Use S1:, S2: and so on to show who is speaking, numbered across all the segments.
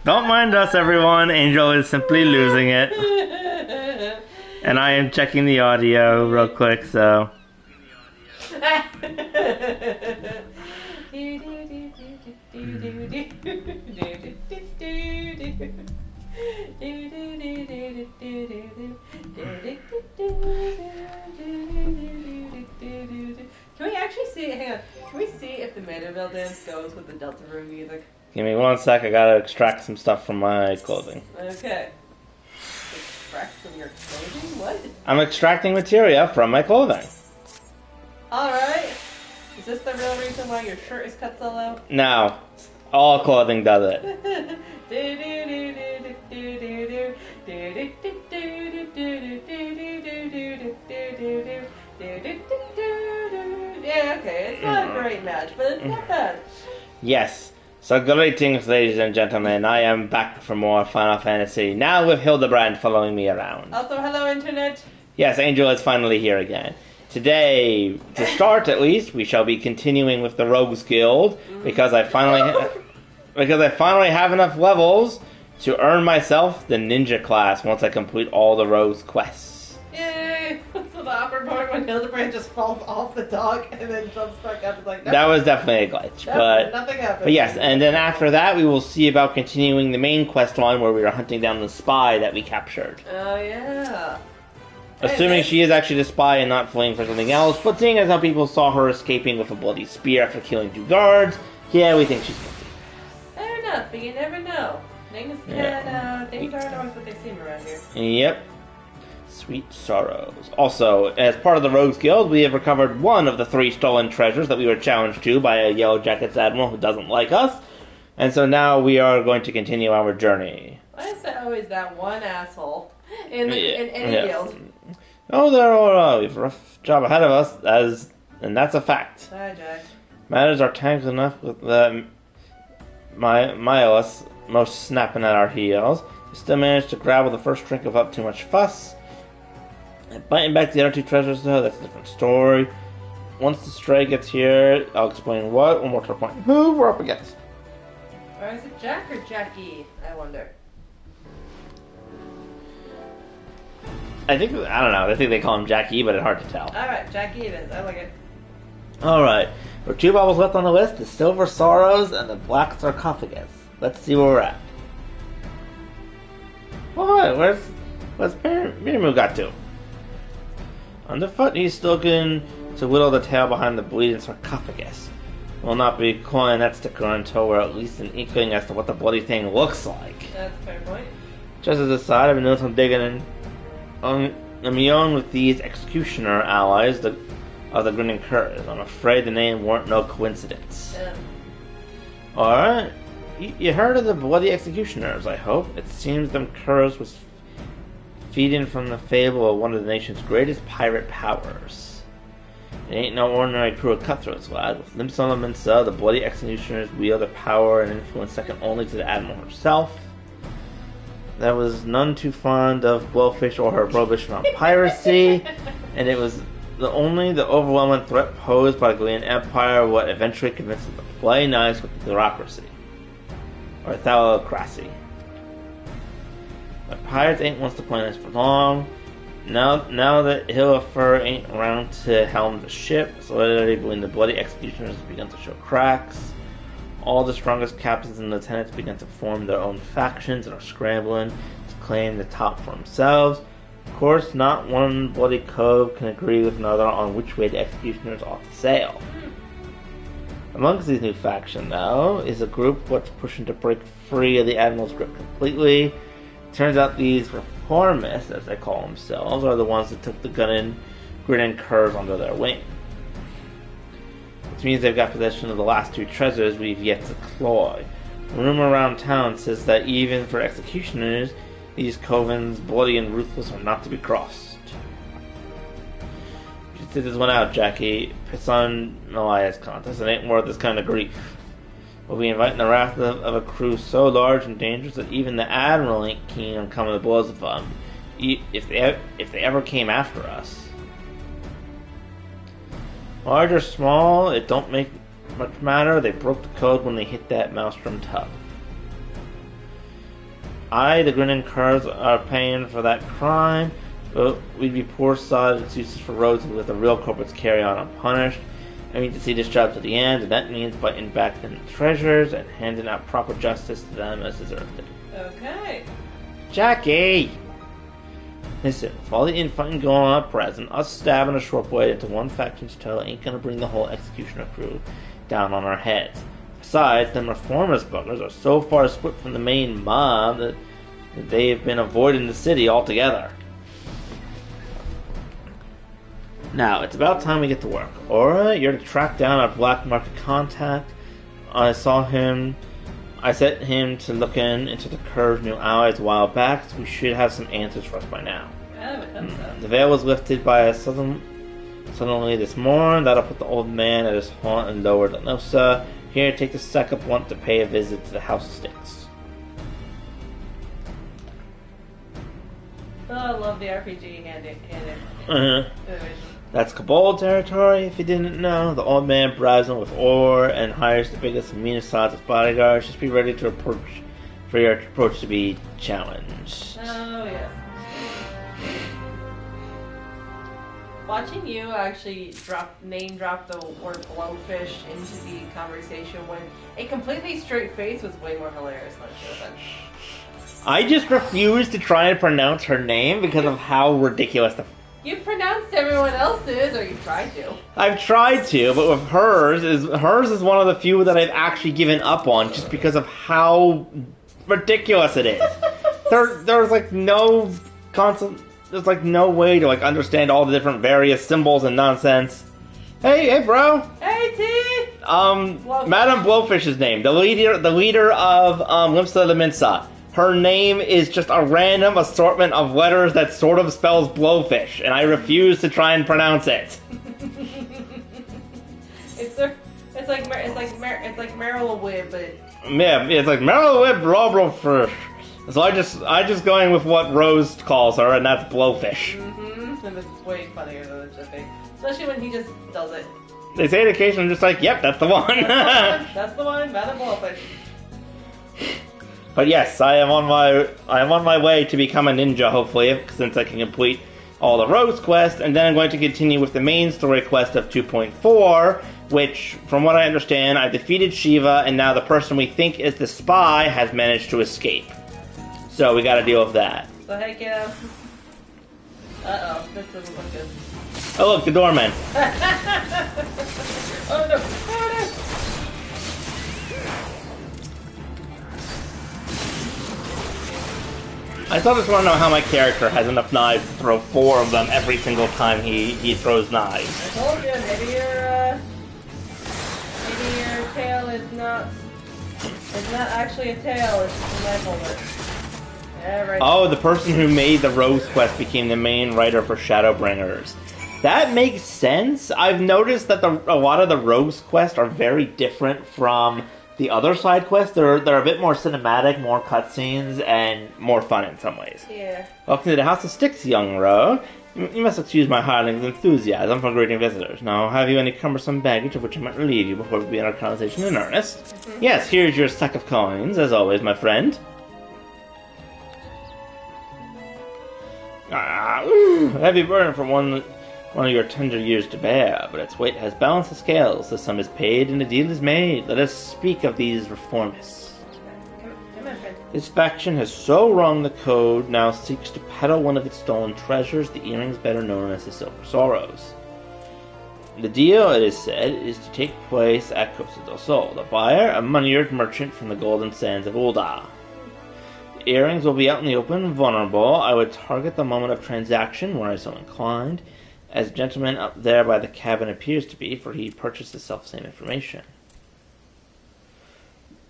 S1: Don't mind us, everyone. Angel is simply losing it. And I am checking the audio real quick, so...
S2: Can we actually see, hang on, can we see if the Mandeville dance goes with the Delta Room music?
S1: Give me 1 sec, I gotta extract some stuff from my clothing.
S2: Okay. Extract from your clothing? What?
S1: I'm extracting materia from my clothing.
S2: Alright. Is this the real reason why your shirt is cut so low?
S1: No. All clothing does it.
S2: Yeah, okay, it's not a great match, but it's not bad.
S1: Yes. So greetings, ladies and gentlemen. I am back for more Final Fantasy. Now with Hildebrand following me around.
S2: Also, hello, Internet.
S1: Yes, Angel is finally here again. Today, to start at least, we shall be continuing with the Rogues Guild because I finally have enough levels to earn myself the ninja class once I complete all the Rogues quests.
S2: Yay! So the awkward part when Hildebrand just falls off the dog and then jumps back up. It's like
S1: that was definitely a glitch, but
S2: nothing happened.
S1: But yes, and then after that, we will see about continuing the main quest line where we are hunting down the spy that we captured.
S2: Oh yeah.
S1: Assuming she is actually the spy and not fleeing for something else, but seeing as how people saw her escaping with a bloody spear after killing 2 guards, yeah, we think she's guilty.
S2: Fair enough, but you never know. Things aren't always what they seem around here.
S1: Yep. Sweet sorrows. Also, as part of the Rogues Guild, we have recovered 1 of the 3 stolen treasures that we were challenged to by a Yellow Jackets admiral who doesn't like us, and so now we are going to continue our journey.
S2: Why is there always that one asshole in any guild?
S1: Oh, there are we have a rough job ahead of us, and that's a fact.
S2: Hi, Jack.
S1: Matters are tangled enough with Miles most snapping at our heels. We still managed to grab the first drink without too much fuss. And biting back the other 2 treasures, though, that's a different story. Once the stray gets here, I'll explain what, one more to the point, who we're up against.
S2: Or is it Jack or Jackie? I wonder.
S1: I don't know, I think they call him Jackie, but it's hard to tell.
S2: Alright, Jackie it is. I like it.
S1: Alright, there are 2 baubles left on the list, the Silver Sorrows and the Black Sarcophagus. Let's see where we're at. What? Where's Mirimu got to? Underfoot, he's looking to whittle the tail behind the bleeding sarcophagus. We'll not be calling that sticker until we're at least an inkling as to what the bloody thing looks like.
S2: That's a fair point.
S1: Just as a side, I've been doing some digging in Amion with these executioner allies of the Grinning Curs. I'm afraid the name weren't no coincidence.
S2: Yeah.
S1: Alright. You heard of the bloody executioners, I hope. It seems them curs was feeding from the fable of one of the nation's greatest pirate powers. It ain't no ordinary crew of cutthroats, lad. With limps on them so, the bloody executioners wield a power and influence second only to the Admiral herself. That was none too fond of Blowfish or her prohibition on piracy, and it was the overwhelming threat posed by the Galean Empire what eventually convinced them to play nice with the bureaucracy. Or thallocracy. But pirates ain't wants to play nice for long. Now that Hillafur ain't around to helm the ship, solidarity between the bloody executioners has begun to show cracks. All the strongest captains and lieutenants began to form their own factions and are scrambling to claim the top for themselves. Of course, not one bloody cove can agree with another on which way the executioners ought to sail. Amongst these new factions, though, is a group what's pushing to break free of the Admiral's grip completely. Turns out these reformists, as they call themselves, are the ones that took the Grinning Curs under their wing. Which means they've got possession of the last 2 treasures we've yet to cloy. The rumor around town says that even for executioners, these covens, bloody and ruthless, are not to be crossed. You should sit this one out, Jackie. Piss on Malia's contest. It ain't worth this kind of grief. We'll be inviting the wrath of a crew so large and dangerous that even the Admiral ain't keen on coming to blows with them, if they ever came after us. Large or small, it don't make much matter. They broke the code when they hit that maelstrom tub. the grinning curs, are paying for that crime, but we'd be poor sod it's useless for roads and let the real culprits carry on unpunished. I mean to see this job to the end, and that means biting back the treasures and handing out proper justice to them as deserved it.
S2: Okay.
S1: Jackie! Listen, with all the infighting going on at present, us stabbing a short blade into one faction's toe ain't gonna bring the whole executioner crew down on our heads. Besides, them reformist buggers are so far split from the main mob that they've been avoiding the city altogether. Now, it's about time we get to work. Aura, you're to track down our black market contact. I set him to looking into the curved new allies a while back, so we should have some answers for us by now. The veil was lifted by us suddenly this morning. That'll put the old man at his haunt in Lower Lanosa. Here, take the second one to pay a visit to the House of Sticks.
S2: Oh, I love the RPG handing.
S1: That's Cabal territory, if you didn't know. The old man bribes him with ore and hires the biggest and meanest sods as bodyguards. Just be ready to approach for your approach to be challenged.
S2: Oh, yeah. Watching you actually name drop the word blowfish into the conversation when a completely straight face was way more hilarious than it should have been.
S1: I just refuse to try and pronounce her name because of how ridiculous the...
S2: You've pronounced everyone else's, or you've tried to.
S1: I've tried to, but with hers is one of the few that I've actually given up on just because of how ridiculous it is. There's like no constant... There's like no way to like understand all the different various symbols and nonsense. Hey, bro.
S2: Hey, T.
S1: Blowfish. Madame Blowfish's name, the leader of Limsa de Minsa. Her name is just a random assortment of letters that sort of spells blowfish, and I refuse to try and pronounce it.
S2: It's like Meryl Wib, but
S1: yeah, it's like Meryl Wib blowfish. So I just going with what Rose calls her, and that's blowfish.
S2: Mm-hmm. And it's way funnier than it should be, especially when he just does it.
S1: They say it occasionally, I'm just like, yep, that's the one.
S2: That's the one, Madame Blowfish.
S1: But yes, I am on my way to become a ninja, hopefully, since I can complete all the Rose quest, and then I'm going to continue with the main story quest of 2.4, which, from what I understand, I defeated Shiva, and now the person we think is the spy has managed to escape. So we gotta deal with that.
S2: So hey, kiddo. Uh-oh, this doesn't look good.
S1: Oh look, the doorman.
S2: Oh no!
S1: I still just want to know how my character has enough knives to throw 4 of them every single time he throws knives.
S2: I told you, maybe your tail is not actually a tail, it's just a knife holder. Yeah, right.
S1: Oh, the person who made the Rose quest became the main writer for Shadowbringers. That makes sense. I've noticed that a lot of the Rose quests are very different from the other side quests. They're a bit more cinematic, more cutscenes, and more fun in some ways.
S2: Yeah.
S1: Welcome to the House of Sticks, young Ro. You must excuse my hireling's enthusiasm for greeting visitors. Now, have you any cumbersome baggage of which I might relieve you before we begin our conversation in earnest? Mm-hmm. Yes, here's your sack of coins, as always, my friend. A heavy burden for one of your tender years to bear, but its weight has balanced the scales. The sum is paid and the deal is made. Let us speak of these reformists.
S2: Come on, friend.
S1: This faction has so wrung the code, now seeks to peddle one of its stolen treasures, the earrings better known as the Silver Sorrows. The deal, it is said, is to take place at Costa del Sol. The buyer, a money-earned merchant from the golden sands of Ulda. The earrings will be out in the open, vulnerable. I would target the moment of transaction where I so inclined, as the gentleman up there by the cabin appears to be, for he purchased the self-same information.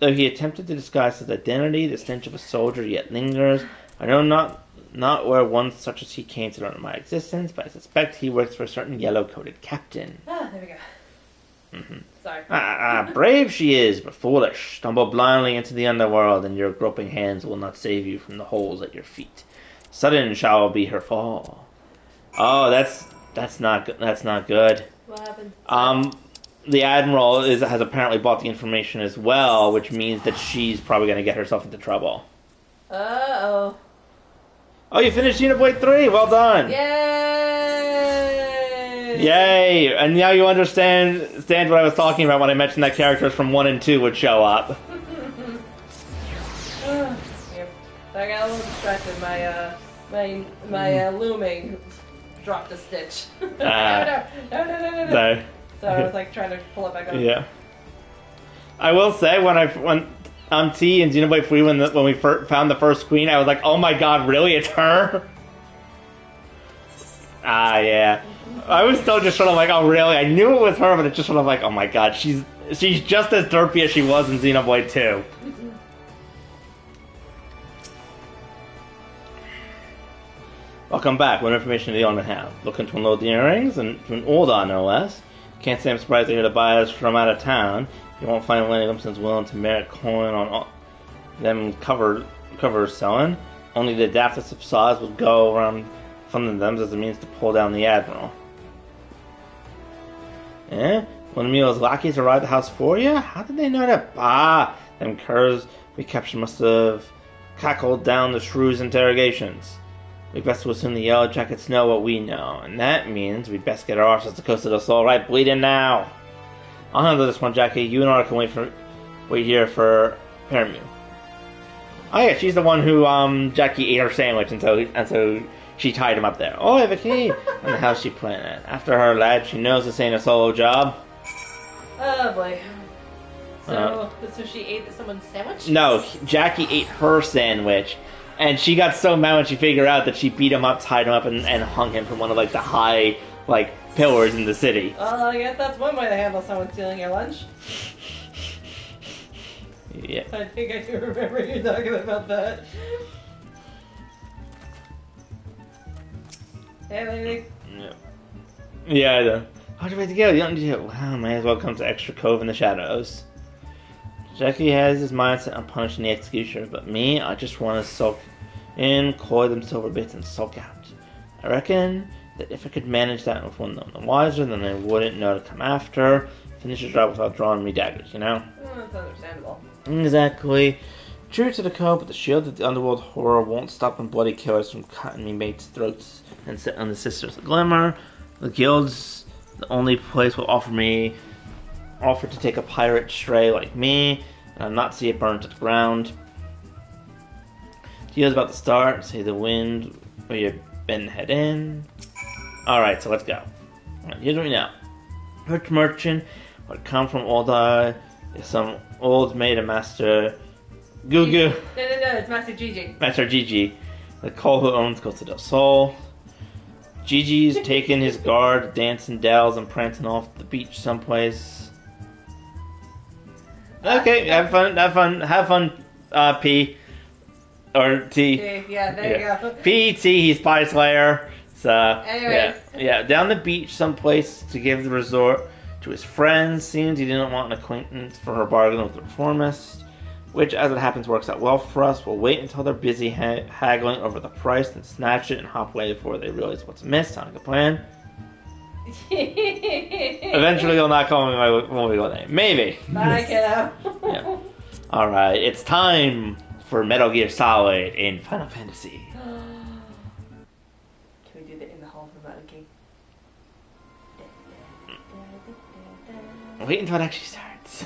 S1: Though he attempted to disguise his identity, the stench of a soldier yet lingers. I know not where one such as he came to learn of my existence, but I suspect he works for a certain yellow-coated captain.
S2: Ah, there we go.
S1: Mm-hmm.
S2: Sorry.
S1: Brave she is, but foolish. Stumble blindly into the underworld, and your groping hands will not save you from the holes at your feet. Sudden shall be her fall. Oh, that's not good. That's not good.
S2: What happened?
S1: The Admiral has apparently bought the information as well, which means that she's probably going to get herself into trouble.
S2: Uh-oh.
S1: Oh, you finished Xenoblade 3. Well done.
S2: Yay!
S1: Yay! And now you understand what I was talking about when I mentioned that characters from 1 and 2 would show up.
S2: Yep. So I got a little distracted. My looming dropped a stitch. No. So I was like trying to pull it back up.
S1: Yeah. I will say when T and Xenoblade 3 when we found the first queen, I was like, oh my god, really? It's her? Yeah. I was still just sort of like, oh really? I knew it was her, but it's just sort of like, oh my god, she's just as derpy as she was in Xenoblade 2. Welcome back. What information do you want to have? Looking to unload the earrings, and to an older no less. Can't say I'm surprised to hear the buyers from out of town. You won't find many of them since willing to merit coin on all them covers selling. Only the daftest of saws will go around funding them as a means to pull down the admiral. When Emilio's lackeys arrived at the house for you? How did they know that? Them curs we captured must have cackled down the Rouge's interrogations. We best to assume the Yellow Jackets know what we know, and that means we best get our arses to Coast of the Soul right bleeding now. I'll handle this one, Jackie. You and I can wait here for Permu. Oh yeah, she's the one who Jackie ate her sandwich, and so she tied him up there. Oh, Vicky, and how's she playing it? After her lad, she knows this ain't a solo job.
S2: Oh boy. So she ate someone's sandwich?
S1: No, Jackie ate her sandwich. And she got so mad when she figured out that she beat him up, tied him up, and hung him from one of like the high pillars in the city.
S2: I guess that's one way to handle someone stealing your lunch.
S1: Yeah.
S2: I think I do remember you talking about that. Anything?
S1: Yeah, I know. How'd you wait to go? You don't need to. Wow, may as well come to Extra Cove in the shadows. Jackie has his mindset on punishing the executioner, but me, I just want to sulk in, coy them silver bits, and sulk out. I reckon that if I could manage that with one none the wiser, then they wouldn't know to come after. Finish the job without drawing me daggers, you know?
S2: That's understandable.
S1: Exactly. True to the code, but the shield of the underworld horror won't stop them bloody killers from cutting me mates' throats and set on the Sisters of Glimmer. The guild's the only place will offer to take a pirate stray like me, and not see it burned to the ground. Deal's about to start. Say the wind where you bend head in. Alright, so let's go. Alright, here's what we know. Rich merchant would come from Oldai is some old maid of Master Gugu.
S2: No, it's Master Gigi.
S1: Master Gigi. The Cole who owns Costa del Sol. Gigi's taking his guard, dancing dells and prancing off the beach someplace. Okay, have fun, P. Or T.
S2: Yeah, there you go.
S1: P.E.T. He's Pie Slayer. So,
S2: Anyways.
S1: yeah, down the beach someplace to give the resort to his friends. Seems he didn't want an acquaintance for her bargain with the reformist, which, as it happens, works out well for us. We'll wait until they're busy haggling over the price, then snatch it and hop away before they realize what's amiss. Sounds like a plan. Eventually, you'll not call me my legal name. Maybe.
S2: Bye, kiddo.
S1: Yeah. Alright, it's time for Metal Gear Solid in Final Fantasy.
S2: Can we do that in the hall for Metal Gear?
S1: Wait until it actually starts.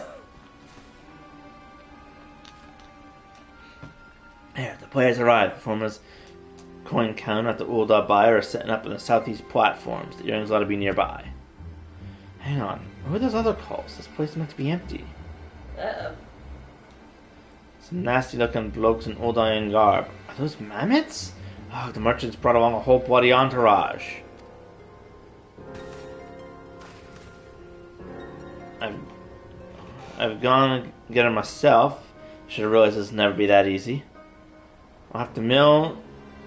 S1: There, the players arrive. Performers coin count at the Ulda buyer are setting up in the southeast platforms. The earrings ought to be nearby. Hang on, who are those other calls? This place is meant to be empty.
S2: Uh-oh.
S1: Some nasty looking blokes in Uldian garb. Are those mammoths? Oh, the merchants brought along a whole bloody entourage. I've gone to get her myself. Should have realized this would never be that easy. I'll have to mill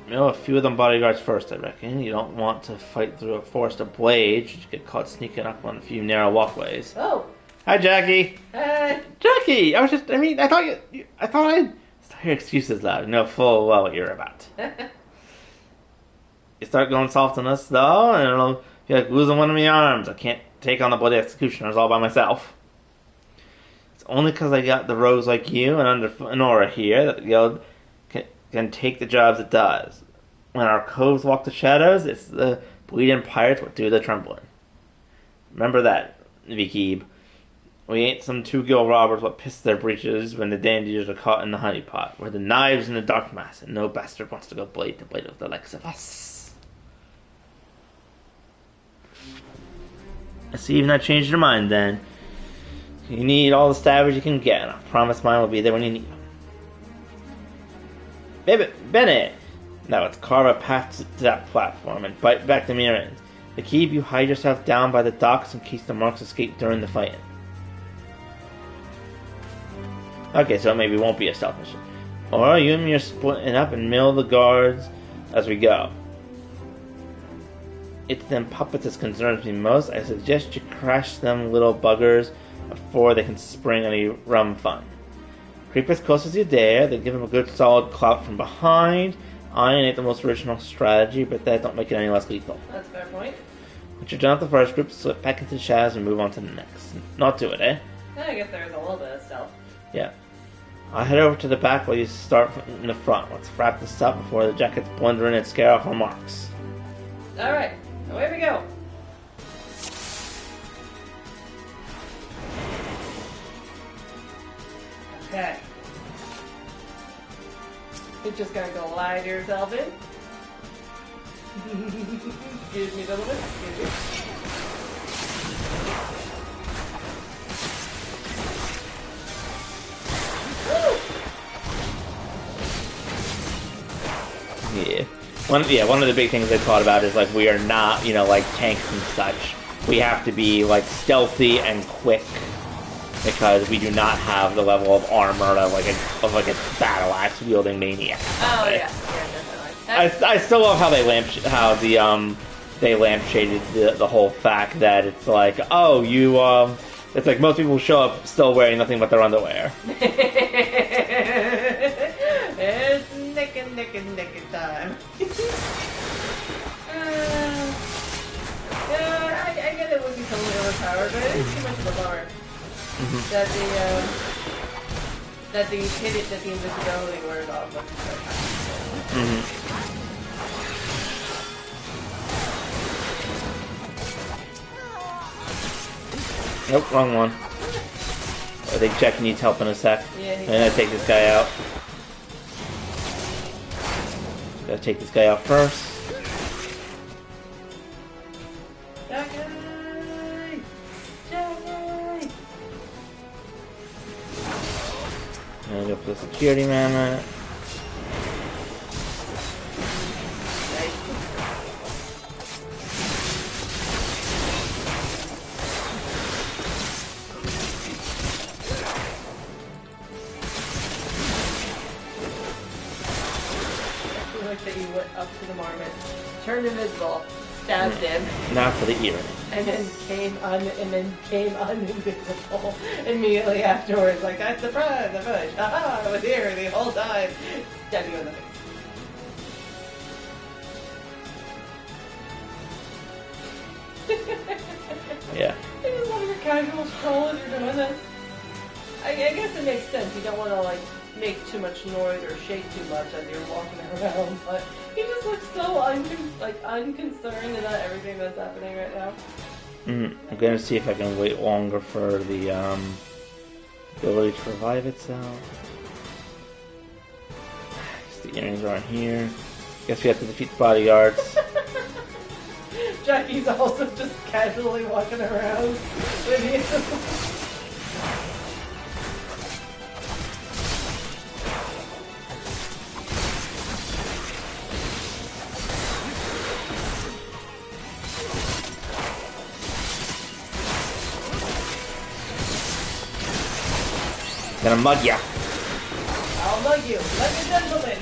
S1: a few of them bodyguards first, I reckon. You don't want to fight through a forest of blades. You get caught sneaking up on a few narrow walkways.
S2: Oh.
S1: Hi, Jackie.
S2: Hey.
S1: Jackie, I thought I'd hear excuses loud. You know full well what you're about. You start going soft on us, though, and it'll be like losing one of my arms. I can't take on the bloody executioners all by myself. It's only because I got the rogues like you and under Nora here that the guild can take the jobs it does. When our coves walk the shadows, it's the bleeding pirates what do the trembling. Remember that, Vikib. We ain't some two-gill robbers what piss their breeches when the dandies are caught in the honeypot, where the knives in the dark mass, and no bastard wants to go blade to blade with the likes of us. I see you've not changed your mind, then. You need all the stabbers you can get, and I promise mine will be there when you need them. Bennett! Now let's carve a path to that platform and bite back the mirror ends. Vikib, you hide yourself down by the docks in case the marks escape during the fighting. Okay, so maybe it won't be a stealth mission. Or you and me are splitting up and mill the guards as we go. It's them puppets that concerns me most. I suggest you crash them little buggers before they can spring any rum fun. Creep as close as you dare, then give them a good solid clout from behind. Iron ain't the most original strategy, but that don't make it any less lethal.
S2: That's a fair point.
S1: Once you're done with the first group, slip back into the shadows and move on to the next. Not do it, eh?
S2: I guess there's a little bit of stealth.
S1: Yeah. I'll head over to the back while you start in the front. Let's wrap this up before the jackets blunder in and scare off our marks.
S2: Alright, away we go. Okay. You just gotta go lie to yourself in. Excuse me, gentlemen. Excuse me.
S1: Yeah. One of the big things they thought about is like we are not, like tanks and such. We have to be like stealthy and quick because we do not have the level of armor of like a battle axe wielding maniac.
S2: Oh yeah, definitely.
S1: I still love how they lampshaded the whole fact that it's like, oh, you it's like most people show up still wearing nothing but their underwear.
S2: It's naked time. Yeah, I get it would be totally overpowered, but it is too much of a bummer that the invisibility wears off.
S1: Nope, wrong one. I think Jack needs help in a sec.
S2: Yeah,
S1: I'm gonna take this guy out. Gotta take this guy out first.
S2: Jackie!
S1: And go for the security man.
S2: That you went up to the marmot, turned invisible, stabbed him,
S1: Now for the earring.
S2: and then came uninvisible immediately afterwards. Like, that's the prize, the push. Haha, I was here the whole time. Stabbed you in the face.
S1: Yeah.
S2: I just love your casual stroll as you're doing this. I guess it makes sense. You don't want to like make too much noise or shake too much as you're walking around, but he just looks so unconcerned about everything that's happening right now.
S1: I'm gonna see if I can wait longer for the ability to revive itself. The earrings aren't here. Guess we have to defeat the bodyguards.
S2: Jackie's also just casually walking around with you.
S1: Gonna mug ya.
S2: I'll mug you, like a gentleman.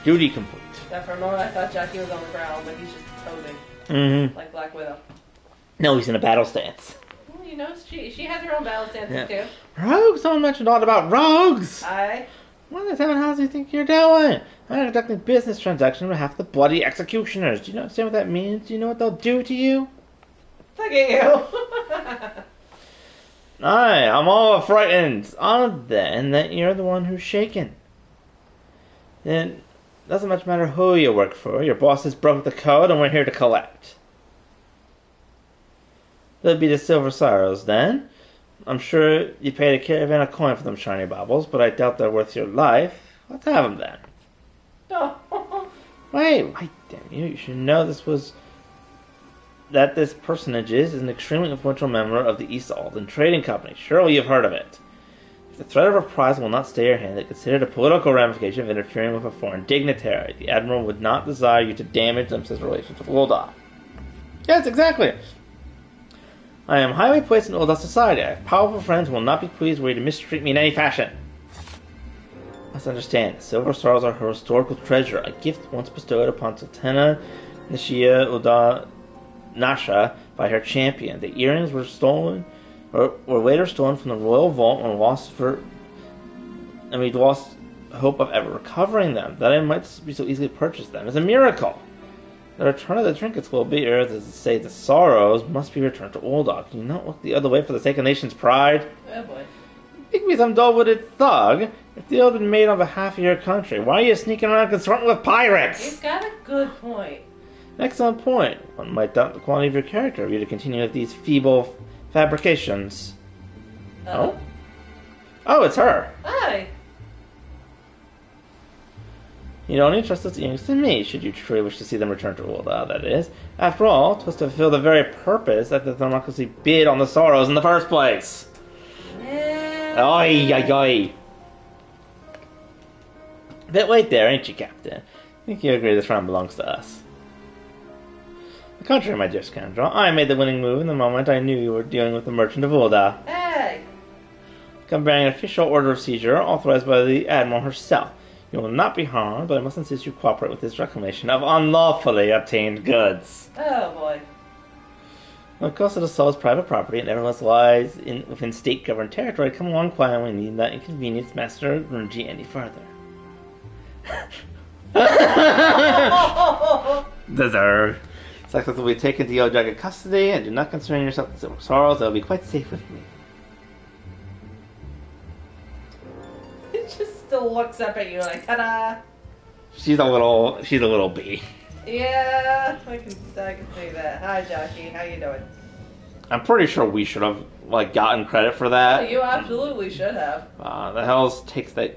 S1: Duty complete.
S2: Yeah, for a moment I thought Jackie was on the ground, but he's just posing. Like Black Widow.
S1: No, he's in a battle stance.
S2: Well, you know, she has her own battle stances too.
S1: Rogues? Someone mentioned all about rogues!
S2: Aye.
S1: What the seven houses do you think you're doing? I'm conducting business transactions with half the bloody executioners. Do you understand what that means? Do you know what they'll do to you?
S2: Look at you.
S1: I'm all frightened. Then that you're the one who's shaken. Then it doesn't much matter who you work for. Your bosses broke the code and we're here to collect. That'd be the Silver Sorrows then. I'm sure you paid a caravan a coin for them shiny baubles, but I doubt they're worth your life. Let's have them then.
S2: Oh.
S1: Wait, damn you. You should know this personage is an extremely influential member of the East Alden Trading Company. Surely you've heard of it. If the threat of reprisal will not stay your hand, consider the political ramification of interfering with a foreign dignitary. The Admiral would not desire you to damage Limsa's relations with Ul'dah. Yes, exactly. I am highly placed in Ul'dah society. I have powerful friends who will not be pleased were you to mistreat me in any fashion. Let's understand. The Silver Stars are her historical treasure, a gift once bestowed upon Sultana Nishia Ul'dah Nasha by her champion. The earrings were stolen, or were later stolen from the royal vault and we lost hope of ever recovering them. That I might be so easily purchased them is a miracle. The return of the trinkets will be, or as to say, the sorrows must be returned to Ul'dah. Can you not look the other way for the sake of the nation's pride?
S2: Oh boy.
S1: Think me some dull-witted thug. If the deal had been made on behalf of your country, why are you sneaking around consorting with pirates?
S2: He's got a good point.
S1: Excellent point. One might doubt the quality of your character if you to continue with these feeble fabrications. Oh? Oh, it's her.
S2: Hi.
S1: You'd only trust those earrings to me, should you truly wish to see them return to Ul'dah, that is. After all, 'twas to fulfill the very purpose that the democracy bid on the sorrows in the first place. Oi, oi, oi. Bit late there, ain't you, Captain? I think you agree this round belongs to us. The contrary, my dear scoundrel. I made the winning move in the moment I knew you were dealing with the merchant of Ul'dah.
S2: Hey!
S1: Come bearing an official order of seizure authorized by the Admiral herself. You will not be harmed, but I must insist you cooperate with this reclamation of unlawfully obtained goods.
S2: Oh boy.
S1: When it comes to the soul's private property and nevertheless lies within state-governed territory, come along quietly and need not inconvenience Master Rouge any further. Deserve. Cyclists will be taken to Yellow Dragon custody, and do not concern yourself with Silver Sorrows. They will be quite safe with me.
S2: He just still looks up at you like, ta-da!
S1: She's a little bee.
S2: Yeah, I can see that. Hi, Jackie. How you doing?
S1: I'm pretty sure we should have gotten credit for that.
S2: Oh, you absolutely should have.
S1: The hells takes that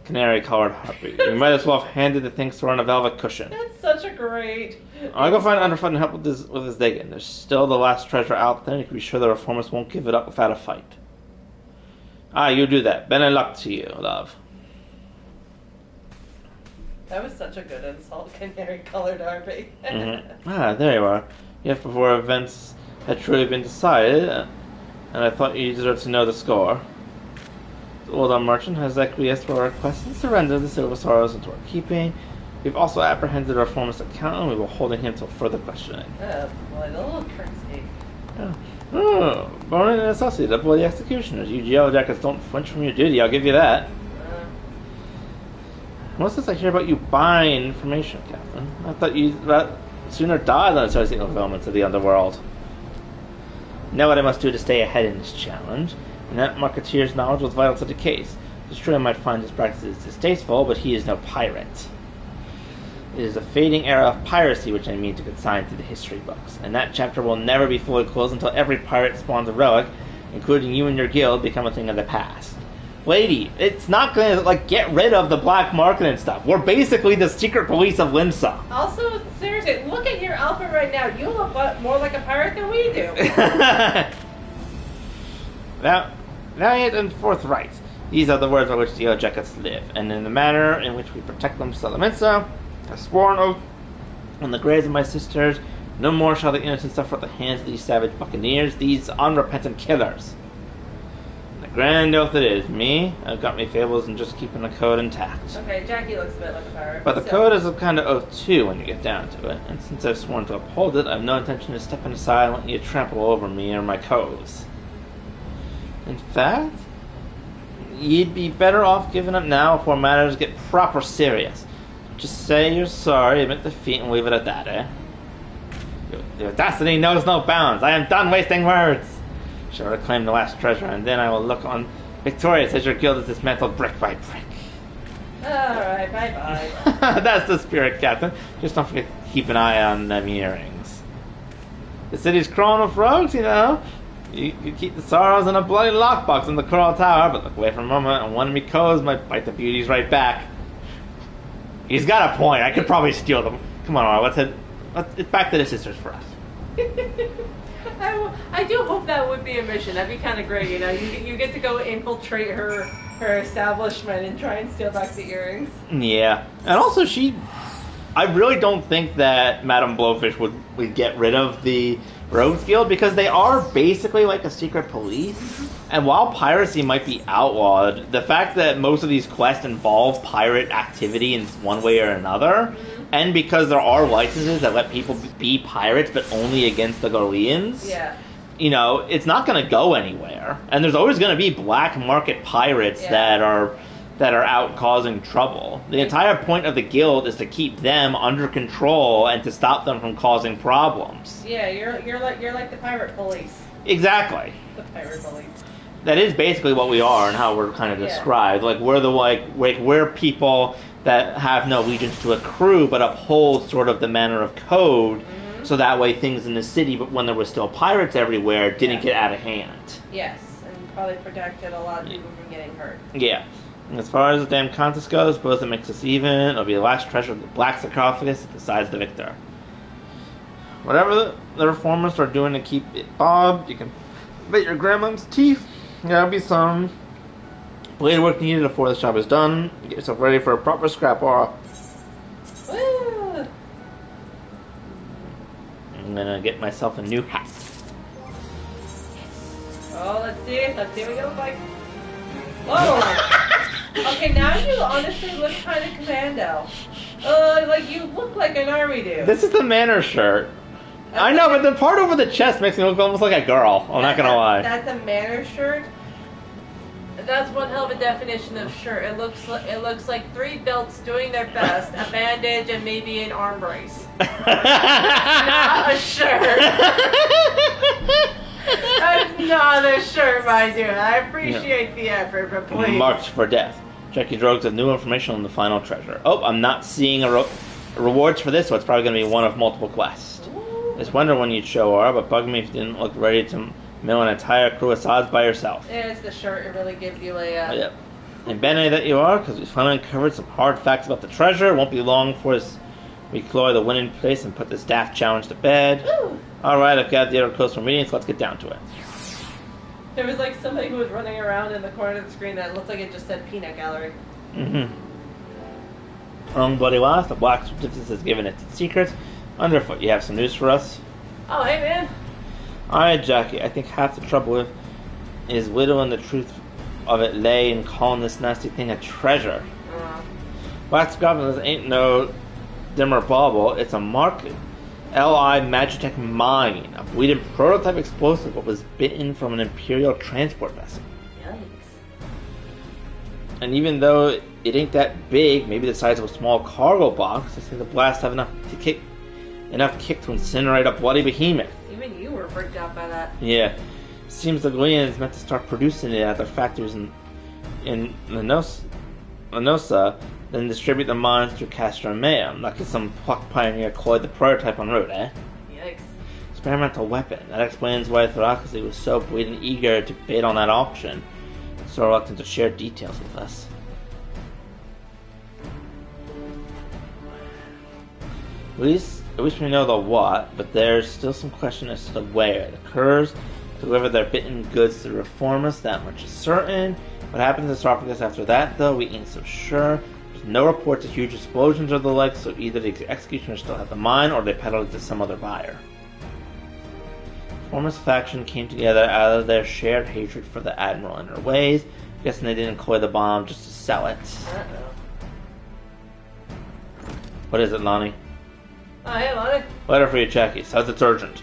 S1: canary-colored heartbeat. We might as well have handed the thing to her on a velvet cushion.
S2: That's such a great...
S1: I'll go find Underfoot and help with his digging. There's still the last treasure out there, and you can be sure the reformers won't give it up without a fight. You do that. Better luck to you, love.
S2: That was such a good insult, canary-colored heartbeat.
S1: Mm-hmm. There you are. Yet before events had truly been decided, and I thought you deserved to know the score. The Ul'dah merchant has acquiesced to our request and surrendered the Silver Sorrows into our keeping. We've also apprehended our former's accountant, and we will hold him till further questioning.
S2: Oh boy, the little tricksy.
S1: Born an associate of the executioners. You Yellow Jackets don't flinch from your duty, I'll give you that. What's this I hear about you buying information, Captain? I thought you'd sooner die than associate with elements of the underworld. Know what I must do to stay ahead in this challenge, and that Marketeer's knowledge was vital to the case. It's true I might find his practices distasteful, but he is no pirate. It is a fading era of piracy which I mean to consign to the history books, and that chapter will never be fully closed until every pirate spawns a relic, including you and your guild, become a thing of the past. Lady, it's not gonna, get rid of the black market and stuff. We're basically the secret police of Limsa.
S2: Also, seriously, look at your outfit right now. You look more like a pirate than we do.
S1: Now, valiant and forthright. These are the words by which the Yellow Jackets live, and in the manner in which we protect them to Limsa, I swore an oath on the graves of my sisters, no more shall the innocent suffer at the hands of these savage buccaneers, these unrepentant killers. Grand oath it is. Me, I've got me fables in just keeping the code intact.
S2: Okay, Jackie looks a bit like a pirate.
S1: But the code is a kind of oath too when you get down to it, and since I've sworn to uphold it, I've no intention of stepping aside and letting you trample over me or my codes. In fact, you'd be better off giving up now before matters get proper serious. Just say you're sorry, admit defeat, and leave it at that, eh? The audacity knows no bounds. I am done wasting words. Shall reclaim the last treasure, and then I will look on victorious as your guild is dismantled brick by brick.
S2: Alright, bye-bye.
S1: That's the spirit, Captain. Just don't forget to keep an eye on them earrings. The city's crawling with rogues, you know. You keep the sorrows in a bloody lockbox in the Coral Tower, but look away for a moment, and one of me codes might bite the beauties right back. He's got a point. I could probably steal them. Come on, Aura, it's back to the sisters for us.
S2: I do hope that would be a mission. That'd be kind of great, you know. You get to go infiltrate her establishment and try and steal back the earrings.
S1: Yeah, and also I really don't think that Madame Blowfish would get rid of the Rogues Guild because they are basically like a secret police. And while piracy might be outlawed, the fact that most of these quests involve pirate activity in one way or another, and because there are licenses that let people be pirates but only against the Gorleans, you know, it's not going to go anywhere. And there's always going to be black market pirates that are out causing trouble. The entire point of the guild is to keep them under control and to stop them from causing problems.
S2: Yeah, you're like the pirate police.
S1: Exactly.
S2: The pirate police.
S1: That is basically what we are and how we're kind of described. Like we're people that have no allegiance to a crew but uphold sort of the manner of code, so that way things in the city, but when there were still pirates everywhere, didn't get out of hand.
S2: Yes, and probably protected a lot of people from getting hurt.
S1: Yeah. As far as the damn contest goes, suppose it makes us even. It'll be the last treasure of the Black Sarcophagus that decides the victor. Whatever the reformers are doing to keep it bobbed, you can bet your grandma's teeth. There'll be some blade work needed before the job is done. Get yourself ready for a proper scrap off.
S2: Woo!
S1: I'm gonna get myself a new hat.
S2: Oh, let's see what we look like. Whoa! Okay, now you honestly look kind of commando. Like you look like an army dude.
S1: This is the manor shirt. I know, but the part over the chest makes me look almost like a girl. I'm not gonna lie.
S2: That's a manor shirt. That's one hell of a definition of shirt. It looks like 3 belts doing their best, a bandage, and maybe an arm brace. Not a shirt. That's not a shirt, my dude. I appreciate the effort, but please.
S1: March for death. Check your drogues with new information on the final treasure. Oh, I'm not seeing rewards for this, so it's probably going to be one of multiple quests. Just wonder when you'd show her, but bug me if you didn't look ready to mill an entire crew of sods by yourself.
S2: Yeah, it's the shirt. It really gives you a...
S1: Yep. And Benny that you are, because we finally uncovered some hard facts about the treasure. It won't be long before we clear the winning place and put this daft challenge to bed. Alright, I've got the other codes for meetings, so let's get down to it.
S2: There was like somebody who was running around in the corner of the screen that looked like it just said peanut gallery.
S1: Wrong bloody lost. The black certificate has given its secrets. Underfoot, you have some news for us?
S2: Oh, hey man.
S1: Alright, Jackie, I think half the trouble is whittling the truth of it lay in calling this nasty thing a treasure. Black Goblins ain't no dimmer bauble, it's a marked LI Magitech mine, a bleeding prototype explosive that was bitten from an Imperial transport vessel.
S2: Yikes.
S1: And even though it ain't that big, maybe the size of a small cargo box, I think the blast have enough kick to incinerate a bloody behemoth.
S2: Even you were freaked out by that.
S1: Yeah. Seems the Glean is meant to start producing it at their factories in Lenosa, then distribute the mines through Castor and Mayhem, like some plucked pioneer cloyed the prototype en route, eh?
S2: Yikes.
S1: Experimental weapon. That explains why Thoraxy was so bleeding eager to bid on that auction, so reluctant to share details with us. At least we know the what, but there's still some question as to the where. The Curs deliver their bitten goods to the Reformers, that much is certain. What happens to Sarcophagus after that, though, we ain't so sure. There's no reports of huge explosions or the like, so either the executioners still have the mine, or they peddled it to some other buyer. The Reformers faction came together out of their shared hatred for the Admiral and her ways. Guessing they didn't employ the bomb just to sell it. What is it, Lonnie?
S2: Oh, hey, Lonnie.
S1: Letter for you, Jackie. Says it's urgent.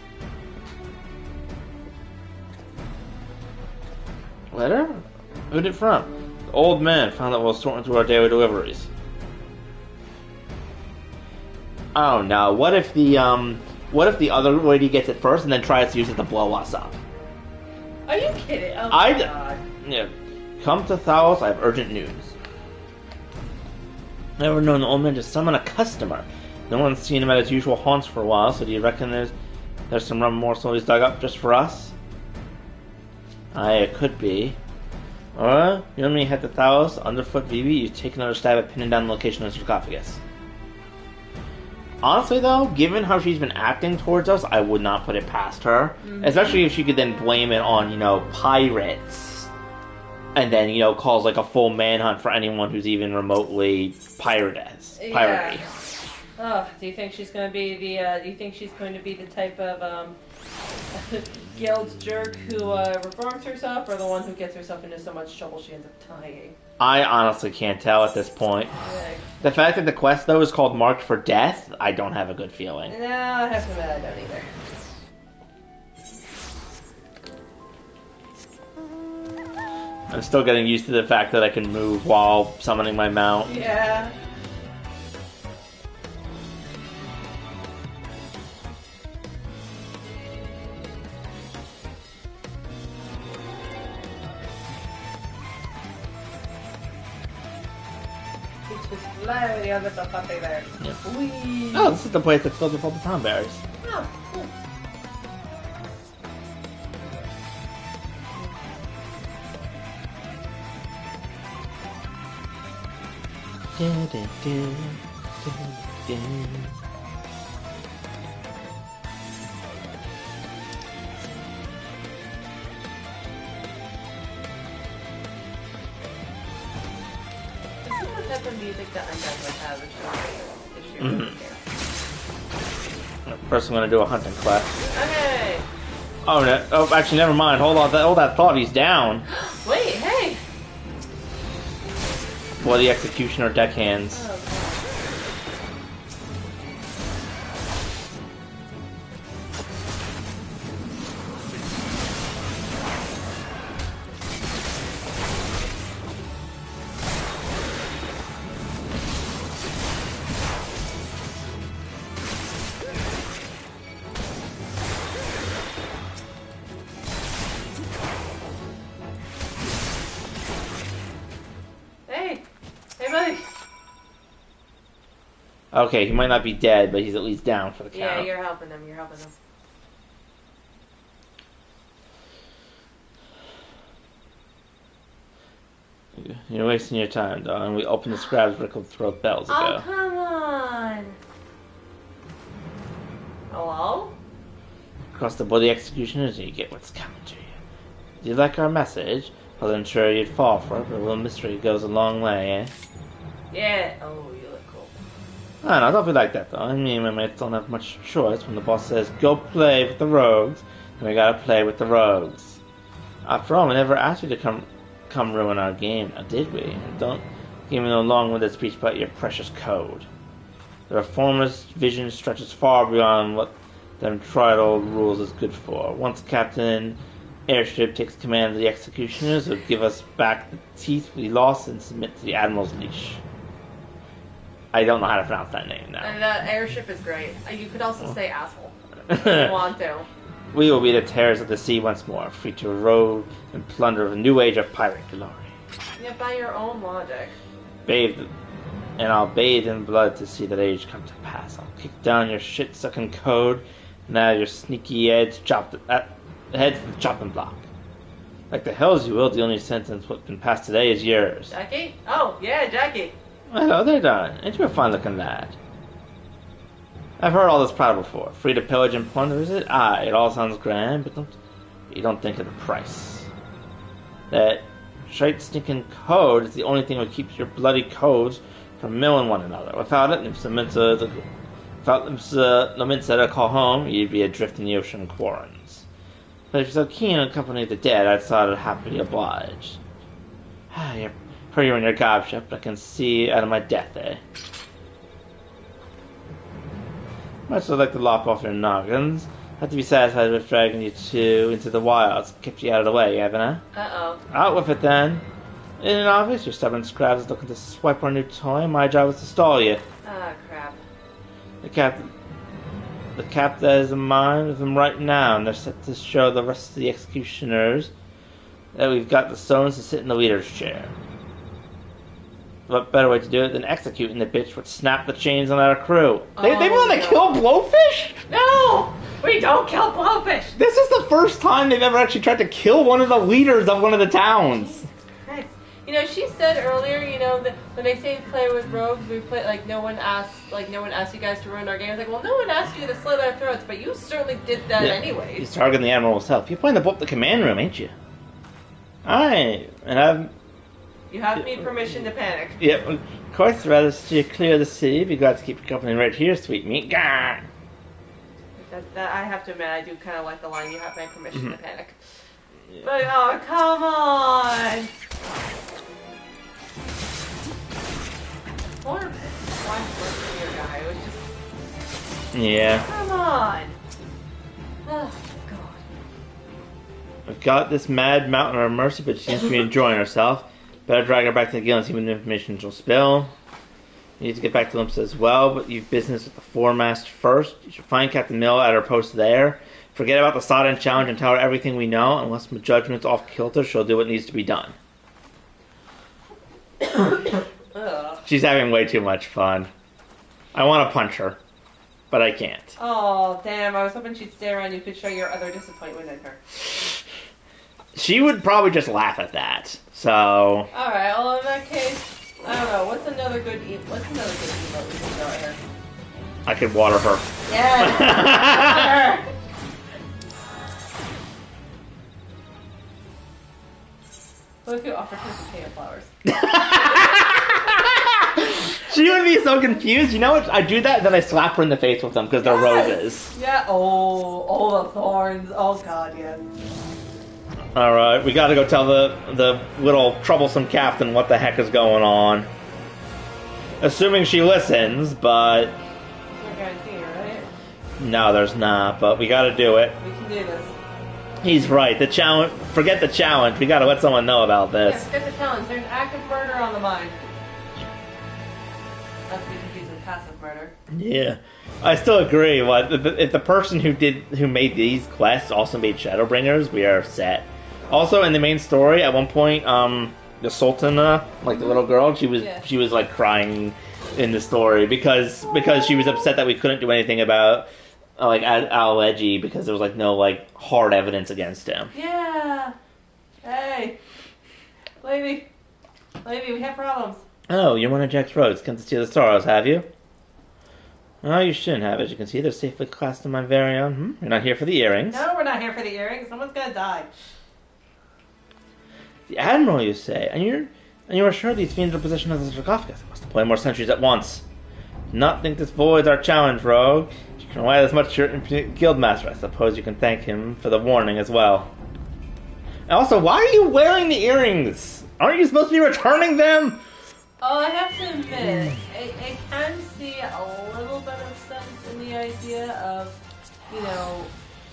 S1: Letter? Who'd it from? The old man found out while sorting through our daily deliveries. Oh no, what if the other lady gets it first and then tries to use it to blow us up?
S2: Are you kidding. Oh my god.
S1: Yeah. Come to Thalos, I have urgent news. Never known the old man to summon a customer. No one's seen him at his usual haunts for a while, so do you reckon there's some rum morsel he's dug up just for us? Aye, it could be. Or, you know when you head to Thalos, underfoot Vivi, you take another stab at pinning down the location of the sarcophagus. Honestly though, given how she's been acting towards us, I would not put it past her. Mm-hmm. Especially if she could then blame it on, pirates. And then, calls like a full manhunt for anyone who's even remotely piratey.
S2: Yeah. Oh, do you think she's going to be the type of guild jerk who reforms herself, or the one who gets herself into so much trouble she ends up dying?
S1: I honestly can't tell at this point. Yeah. The fact that the quest though is called Marked for Death, I don't have a good feeling.
S2: No, I have to admit I don't either.
S1: I'm still getting used to the fact that I can move while summoning my mount.
S2: Yeah. There.
S1: Yeah. Oh, this is the place that fills with all the tom berries.
S2: Oh, cool. The music that Undead would have
S1: First, I'm gonna do a hunting quest.
S2: Okay.
S1: Oh no! Oh, actually, never mind. Hold on. Hold that thought. He's down.
S2: Wait, hey.
S1: Bloody Executioner deckhands.
S2: Oh,
S1: Okay, he might not be dead, but he's at least down for the count.
S2: Yeah, you're helping him.
S1: You're wasting your time, dog. We opened the Scrab's Rickled Throat bells ago.
S2: Oh, come on. Hello?
S1: Across the bloody executioners, you get what's coming to you. Do you like our message? I wasn't sure you'd fall for it, but a little mystery goes a long way, eh?
S2: Yeah. Oh, you look cool.
S1: I don't be like that, though. I mean, my mates don't have much choice when the boss says, go play with the rogues, and we gotta play with the rogues. After all, we never asked you to come ruin our game, now did we? And don't give me no long-winded speech about your precious code. The Reformer's vision stretches far beyond what them tried old rules is good for. Once Captain Airship takes command of the Executioners, it'll give us back the teeth we lost and submit to the Admiral's leash. I don't know how to pronounce that name now.
S2: And Airship is great. You could also say asshole if you want to.
S1: We will be the terrors of the sea once more, free to erode and plunder of a new age of pirate glory.
S2: Yeah, by your own logic.
S1: I'll bathe in blood to see that age come to pass. I'll kick down your shit-sucking code, and add your sneaky head to the chopping block. Like the hells you will, the only sentence what's been passed today is yours.
S2: Jackie? Oh, yeah, Jackie.
S1: Hello there, darling. Ain't you a fine-looking lad? I've heard all this prattle before. Free to pillage and plunder, is it? Aye, it all sounds grand, but you don't think of the price. That shite stinking code is the only thing that keeps your bloody codes from milling one another. Without it, if the Lominsa to call home, you'd be adrift in the ocean quarrons. But if you're so keen on company of the dead, I'd sort of happily oblige. You're pretty on your gobship, but I can see out of my death, eh? Much as I'd like to lop off your noggins, have to be satisfied with dragging you into the wilds. Kept you out of the way, haven't I?
S2: Uh-oh.
S1: Out with it, then. In an office, your stubborn scrabs is looking to swipe our new toy. My job is to stall you.
S2: Ah, crap.
S1: The cap that is in mine with them right now, and they're set to show the rest of the executioners that we've got the stones to sit in the leader's chair. What better way to do it than executing the bitch would snap the chains on our crew? They want to kill Blowfish?
S2: No! We don't kill Blowfish!
S1: This is the first time they've ever actually tried to kill one of the leaders of one of the towns.
S2: Christ. You know, she said earlier, you know, that when they say play with rogues, we play like no one asked you guys to ruin our game. It's like, well, no one asked you to slit our throats, but you certainly did that anyway.
S1: He's targeting the Admiral himself. You're playing the command room, ain't you? Aye, and I've...
S2: You have me permission to panic.
S1: Yep, of course, rather steer clear of the city. Be glad to keep your company right here, sweet meat. Gah!
S2: That I have to admit, I do kind of like the line, you have my permission to panic. Yeah. But, oh, come on! Poor one guy, it was just...
S1: Yeah.
S2: Come on! Oh, God.
S1: We've got this mad mountain at our mercy, but she seems to be enjoying herself. Better drag her back to the guild and see what new information she'll spill. You need to get back to Olympus as well, but you've business with the foremast first. You should find Captain Mill at her post there. Forget about the Sodden challenge and tell her everything we know. Unless my judgment's off kilter, she'll do what needs to be done. She's having way too much fun. I want to punch her, but I can't.
S2: Oh, damn. I was hoping she'd stay around and you could show your other disappointment in her.
S1: She would probably just laugh at that, so...
S2: Alright, well in that case, I don't know, what's another good emote we can throw at her?
S1: I could water her.
S2: Yes! What if you offered her some peanut flowers?
S1: She would be so confused. You know what? I do that, then I slap her in the face with them, because they're roses.
S2: Yeah, all the thorns. Oh god, yes.
S1: Alright, we gotta go tell the little troublesome captain what the heck is going on. Assuming she listens, but...
S2: There's no guarantee, right?
S1: No, there's not, but we gotta do it.
S2: We can do this.
S1: He's right, the challenge... Forget the challenge, we gotta let someone know about this.
S2: Yeah, forget the challenge. There's active murder on the mind. Not to be confused with passive murder.
S1: Yeah. I still agree. If the person who made these quests also made Shadowbringers, we are set. Also, in the main story, at one point, the Sultana, like the little girl, she was like crying in the story because she was upset that we couldn't do anything about like Al-Leggy because there was like no like hard evidence against him.
S2: Yeah. Hey, lady, we have problems.
S1: Oh, you're one of Jack's rogues. Come to steal the Sorrows, have you? Oh, you shouldn't have. As you can see, they're safely classed in my very own. You're not here for the earrings.
S2: No, we're not here for the earrings. Someone's gonna die.
S1: The Admiral, you say? And you are sure these fiends are in possession of the Sarcophagus? I must deploy more sentries at once. Do not think this voids our challenge, rogue. You can rely as much to your guildmaster. I suppose you can thank him for the warning as well. And also, why are you wearing the earrings? Aren't you supposed to be returning them?
S2: Oh, I have to admit, I can see a little bit of sense in the idea of, you know,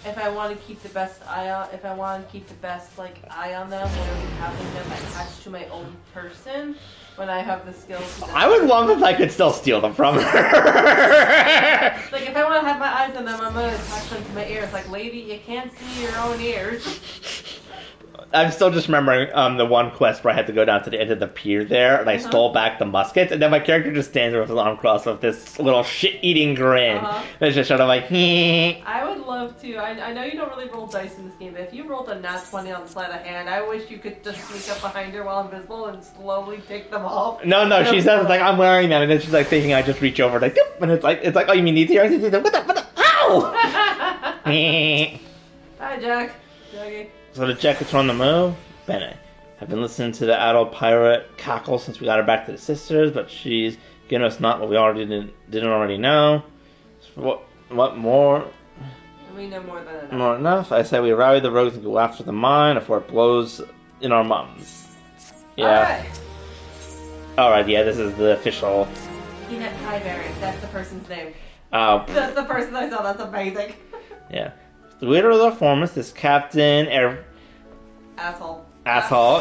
S2: if I want to keep the best eye on, if I want to keep the best eye on them, when I'm having them attached to my own person, when I have the skills.
S1: I would love if I could still steal them from her.
S2: Like if I want to have my eyes on them, I'm gonna attach them to my ears. Like, lady, you can't see your own ears.
S1: I'm still just remembering the one quest where I had to go down to the end of the pier there, and I stole back the muskets, and then my character just stands there with his arm crossed with this little shit-eating grin. It's just sort of like, hee.
S2: I would love to. I know you don't really roll dice in this game, but if you rolled a nat 20 on the sleight of hand, I wish you could just sneak up behind her while invisible and slowly take them off.
S1: No, she says, like, I'm wearing them, and then she's like thinking I just reach over, like, doop, and it's like, oh, you mean these earrings? What the, ow!
S2: Hi, Jack. Jackie.
S1: So the jacket's on the move? Bene. I've been listening to the adult pirate cackle since we got her back to the sisters, but she's giving us not what we already didn't already know. So what more?
S2: We know more than enough.
S1: More enough? I say we rally the rogues and go after the mine before it blows in our mums. Yeah. Alright, yeah, this is the official.
S2: Peanut Pieberry, that's the person's name.
S1: Oh.
S2: That's the person I saw, that's amazing.
S1: Yeah. The leader of the formers, this Captain Asshole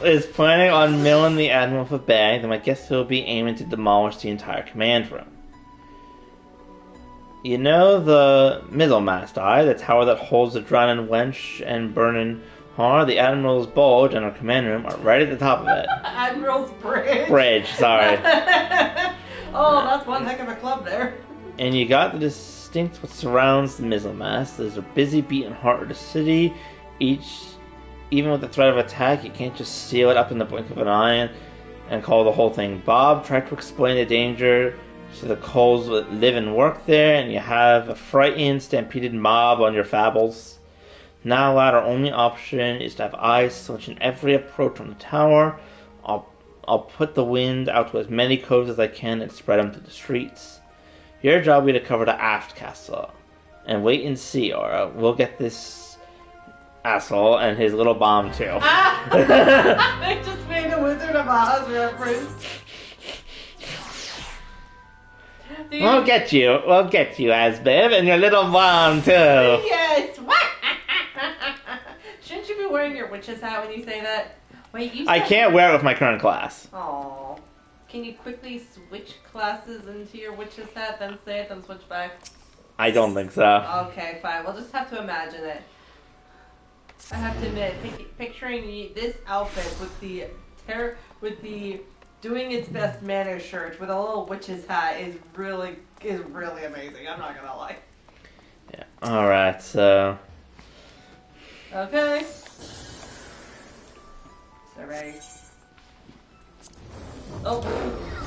S1: is planning on milling the Admiral with a bag, then I guess he'll be aiming to demolish the entire command room. You know the middle mast, the tower that holds the drowning wench and burning Huh? The Admiral's Bulge and our command room are right at the top of it.
S2: Admiral's Bridge.
S1: Bridge, sorry.
S2: Oh, that's one heck of a club there.
S1: And you got the distinct what surrounds the missile mast. There's a busy beating heart of the city. Even with the threat of attack, you can't just seal it up in the blink of an eye and call the whole thing. Bob tried to explain the danger to the Coles that live and work there, and you have a frightened, stampeded mob on your fables. Now, lad, our only option is to have eyes searching every approach from the tower. I'll put the wind out to as many coves as I can and spread them to the streets. Your job will be to cover the aft castle. And wait and see, or we'll get this asshole and his little bomb too.
S2: They just made a Wizard of Oz reference.
S1: We'll get you, Asbib, and your little bomb too.
S2: Yes. What? Shouldn't you be wearing your witch's hat when you say that? Wait,
S1: I can't wear it with my current class.
S2: Aww. Can you quickly switch classes into your witch's hat, then say it, then switch back?
S1: I don't think so.
S2: Okay, fine. We'll just have to imagine it. I have to admit, picturing this outfit with the doing its best manner shirt with a little witch's hat is really amazing. I'm not gonna lie.
S1: Yeah. All right. So.
S2: Okay. Survey. Oh,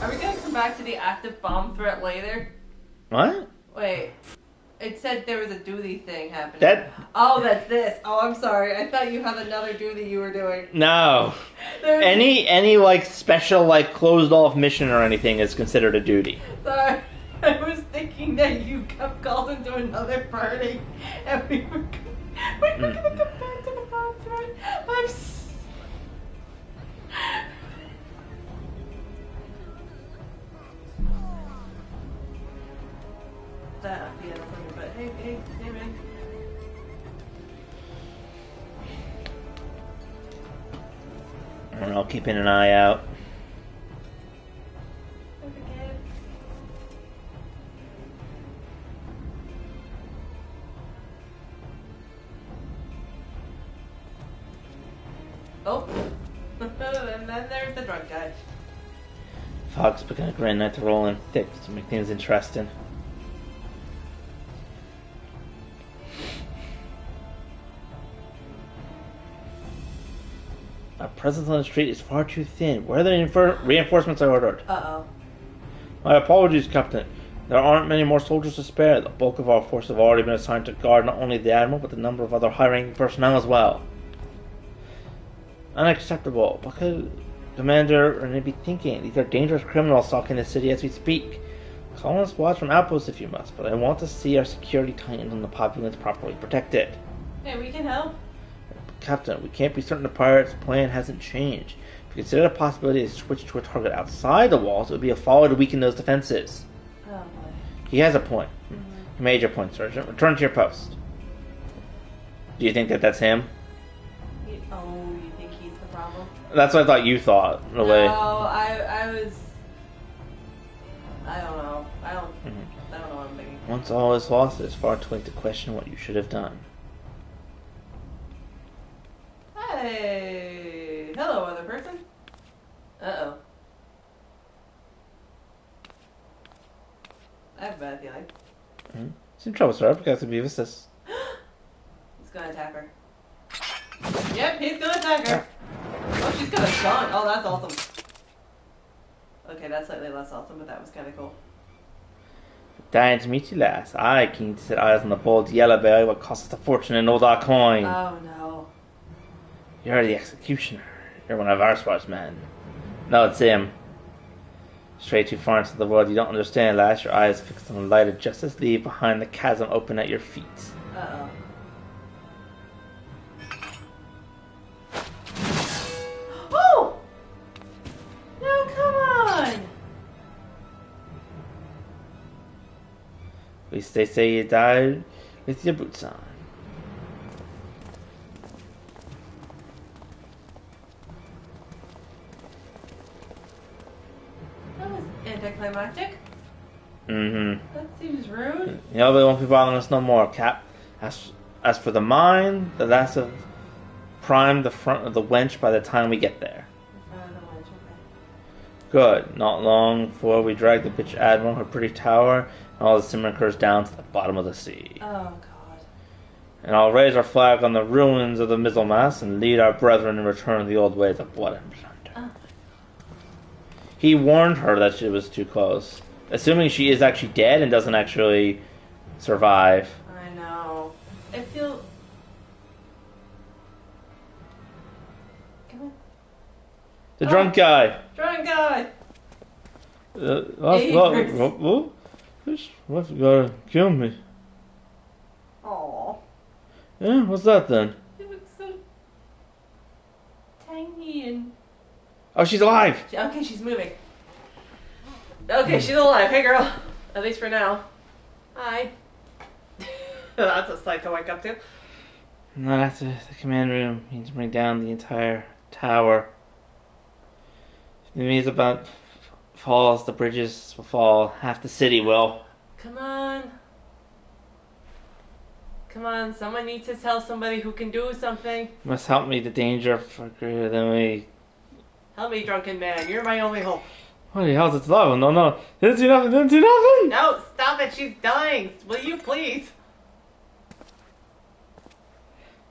S2: are we gonna come back to the active bomb threat later?
S1: What?
S2: Wait. It said there was a duty thing happening. Oh, that's this. Oh, I'm sorry. I thought you had another duty you were doing.
S1: No. Any like special like closed off mission or anything is considered a duty.
S2: Sorry. I was thinking that you got called into another party and we were gonna come back to the bomb threat. Yeah, but hey, man.
S1: And I'll keep an eye out.
S2: Oh, and then there's the drunk guy.
S1: Fox picking a grand night to roll in thick to make things interesting. Our presence on the street is far too thin. Where are the reinforcements I ordered?
S2: Uh-oh.
S1: My apologies, Captain. There aren't many more soldiers to spare. The bulk of our force have already been assigned to guard not only the Admiral, but a number of other high-ranking personnel as well. Unacceptable. What could Commander Renee be thinking? These are dangerous criminals stalking the city as we speak. Call in squads from outposts if you must, but I want to see our security tightened and the populace properly protected.
S2: Hey, we can help.
S1: Captain, we can't be certain the pirates' plan hasn't changed. If you consider the possibility to switch to a target outside the walls, it would be a follow to weaken those defenses.
S2: Oh, boy.
S1: He has a point. He made your point, Sergeant. Return to your post. Do you think that that's him?
S2: You think he's the problem?
S1: That's what I thought you thought, in a way.
S2: No, I was... I don't know. I don't know what I'm thinking.
S1: Once all is lost, it is far too late to question what you should have done.
S2: Hey! Hello, other person. Uh-oh. I have a bad feeling.
S1: He's in trouble, sir, because of Beavis.
S2: He's gonna attack her. Yep, he's gonna attack her. Oh, she's got a gun. Oh, that's awesome. Okay, that's slightly less awesome, but that was kind of cool.
S1: Dying to meet you, lass. I keen to set eyes on the bold yellow belly, what costs us a fortune in old our coin.
S2: Oh, no.
S1: You're the executioner. You're one of our squad's men. No, it's him. Straight too far into the world you don't understand, lass. Your eyes fixed on the light of justice leave behind the chasm open at your feet.
S2: Uh-oh. Oh! No, come on!
S1: At least they say you died with your boots on.
S2: That was anticlimactic.
S1: Mm-hmm.
S2: That seems rude.
S1: You know, they won't be bothering us no more, Cap. As for the mine, the last of prime the front of the wench by the time we get there.
S2: Okay.
S1: Good. Not long before we drag the bitch admiral, her pretty tower, and all the simmering curs down to the bottom of the sea.
S2: Oh, God.
S1: And I'll raise our flag on the ruins of the Middlemass and lead our brethren in return to the old ways of blood and plunder.
S2: Oh.
S1: He warned her that she was too close, assuming she is actually dead and doesn't actually survive.
S2: I know. I feel... Come on.
S1: The drunk guy.
S2: Drunk guy!
S1: What's gonna kill me?
S2: Aww.
S1: Yeah, what's that then?
S2: She looks so tiny and...
S1: Oh, she's alive!
S2: Okay, she's moving. Okay, she's alive. Hey, girl. At least for now. Hi. That's a sight to wake up to.
S1: Not after the command room. You need to bring down the entire tower. If the news about falls, the bridges will fall. Half the city will.
S2: Come on. Come on, someone needs to tell somebody who can do something.
S1: You must help me. The danger for greater than we.
S2: Help me, drunken man. You're my only hope.
S1: What the hell's it love? No. Didn't do nothing.
S2: No, stop it. She's dying. Will you please?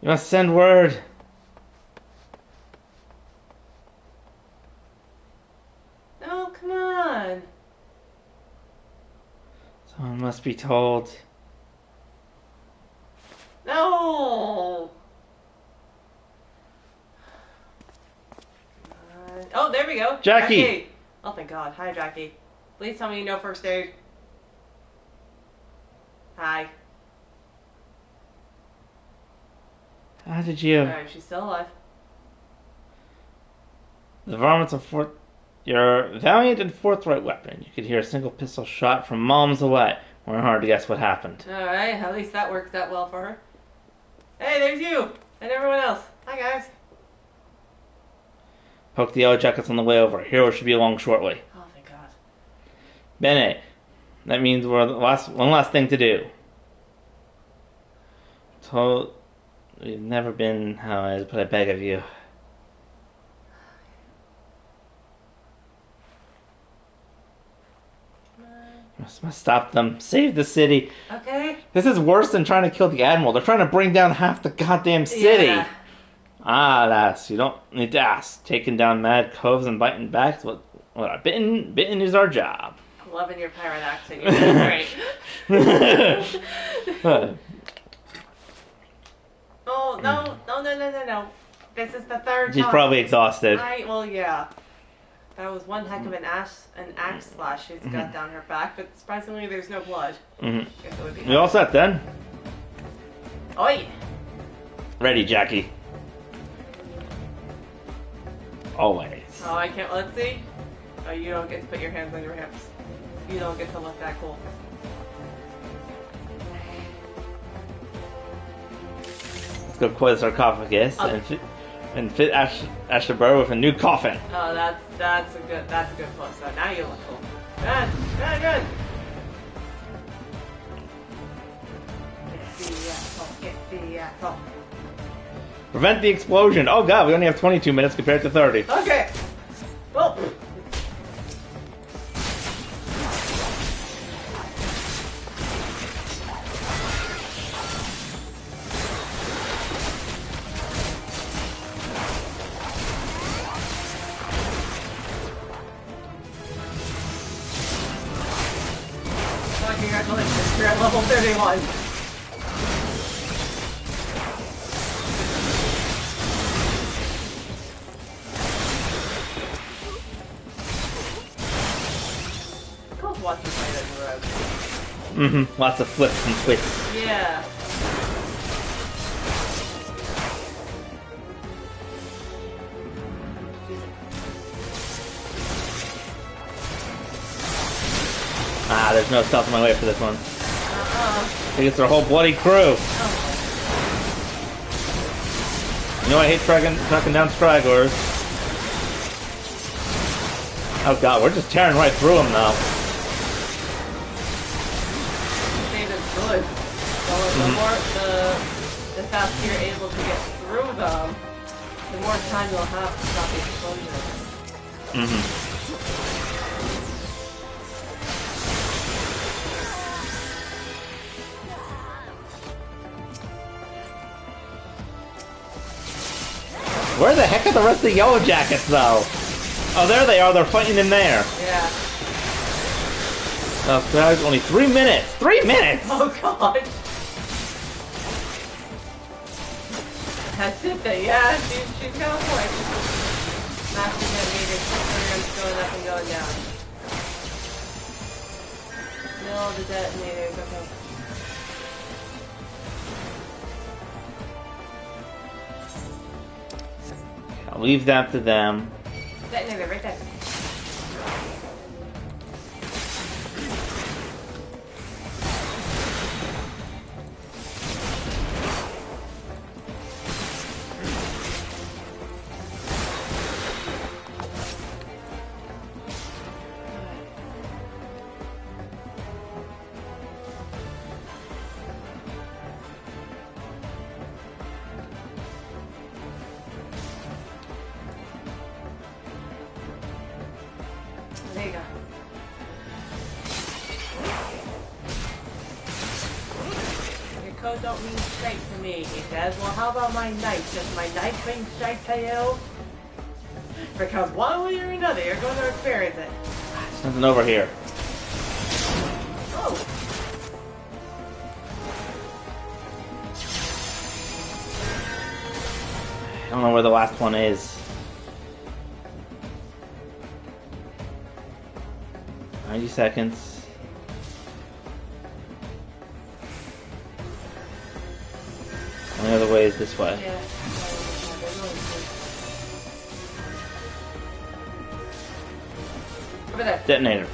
S1: You must send word.
S2: No, come on.
S1: Someone must be told.
S2: No. Oh, there we go.
S1: Jackie.
S2: Oh, thank God. Hi, Jackie. Please tell me you know first aid. Hi.
S1: How did you?
S2: Alright, she's still alive.
S1: The varmints of your valiant and forthright weapon. You could hear a single pistol shot from miles away. We're hard to guess what happened.
S2: Alright, at least that worked out well for her. Hey, there's you! And everyone else. Hi, guys.
S1: Poke the yellow jackets on the way over. Hero should be along shortly.
S2: Oh, thank God.
S1: Bene. That means we're one last thing to do. Told we've never been how I but I beg of you. Must stop them. Save the city.
S2: Okay.
S1: This is worse than trying to kill the admiral. They're trying to bring down half the goddamn city.
S2: Yeah.
S1: Ah, lass, you don't need to ask. Taking down mad coves and biting backs. What bitten is our job.
S2: Loving your pirate accent. You're doing great. Oh, no. This is the third
S1: She's
S2: time.
S1: probably exhausted.
S2: Well, yeah. That was one heck of an axe slash she's got down her back, but surprisingly there's no blood.
S1: Mm-hmm.
S2: Guess it would be
S1: We all set then?
S2: Oi!
S1: Ready, Jackie. Always.
S2: Oh, I can't. Let's see. Oh, you don't get to put your hands on your hips. You don't get to look that cool.
S1: Let's go quote the sarcophagus and fit Ashley Burr with a new coffin.
S2: Oh, that's a good close. So now you look cool. Run! Get the asshole.
S1: Prevent the explosion. Oh god, we only have 22 minutes compared to 30.
S2: Okay. Well. Congratulations, you're at level 31. Watch this fight on the road.
S1: Mm-hmm. Lots of flips and twists.
S2: Yeah.
S1: Ah, there's no stealth on my way for this one. I think it's their whole bloody crew. You know I hate tracking down stragglers. Oh god, we're just tearing right through them now.
S2: Good. Well, the faster you're able to get through them, the more time you'll have to stop the explosion.
S1: Where the heck are the rest of the Yellow Jackets, though? Oh, there they are. They're fighting in there.
S2: Yeah.
S1: Oh, guys, only 3 minutes. 3 minutes!
S2: Oh, God. That's it, then. Yeah, she's got a point. Master detonator, programs going up and going down. No, the detonators, okay.
S1: I'll leave that to them.
S2: Detonator, right there. There you go. Your code don't mean straight to me, he says. Well, how about my knife? Does my knife mean straight to you? Because one way or another, you're going to experience it.
S1: There's nothing over here.
S2: Oh.
S1: I don't know where the last one is. 90 seconds. Only other way is this way.
S2: Yeah. Over there.
S1: Detonator.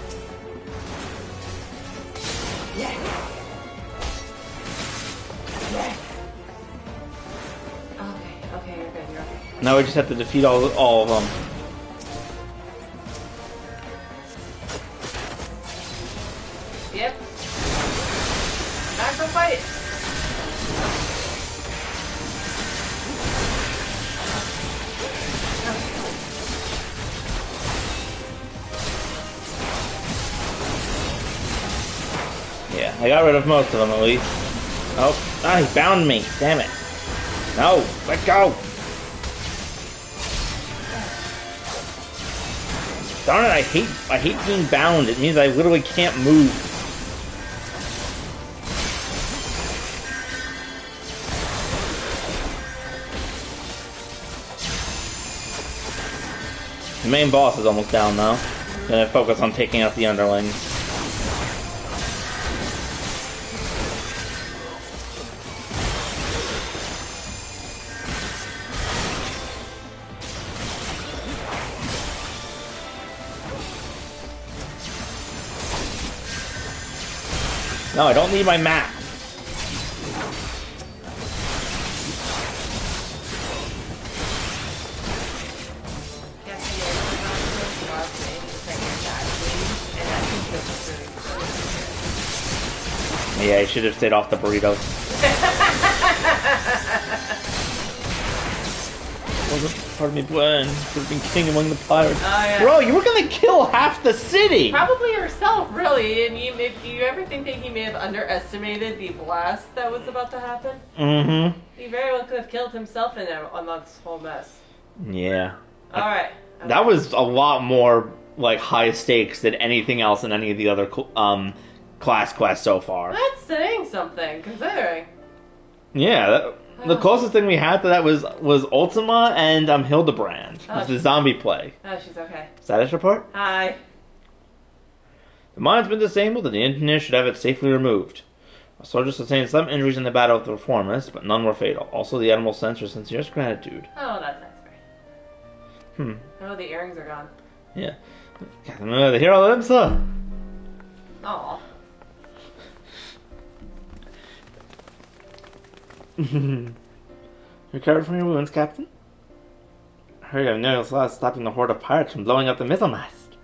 S2: Yeah. Yeah. Okay, you're good, you're okay.
S1: Now we just have to defeat all of them.
S2: Yep. Time for fight.
S1: Yeah, I got rid of most of them at least. Oh, he bound me. Damn it. No, let go. Darn it, I hate being bound. It means I literally can't move. The main boss is almost down now. Gonna focus on taking out the underlings. No, I don't need my map. Yeah, I should have stayed off the burritos. Pardon me, Gwen. Could have been king among the pirates.
S2: Oh, yeah.
S1: Bro, you were gonna kill half the city!
S2: Probably yourself, really. And if you ever think that he may have underestimated the blast that was about to happen, he very well could have killed himself in there amongst the whole mess.
S1: Yeah.
S2: Alright. Okay.
S1: That was a lot more, like, high stakes than anything else in any of the other, class quests so far.
S2: That's saying something, considering.
S1: Yeah, the closest thing we had to that was Ultima and Hildebrand, with the zombie plague.
S2: Oh, she's okay.
S1: Status report?
S2: Hi.
S1: The mine's been disabled and the engineer should have it safely removed. Our soldiers sustained some injuries in the battle with the reformists, but none were fatal. Also, the animal sends her sincerest gratitude.
S2: Oh, that's nice. Oh, the earrings are gone.
S1: Yeah. The hero lives,
S2: Aw.
S1: Recovered from your wounds, Captain? I heard you have no loss stopping the horde of pirates from blowing up the missile mast.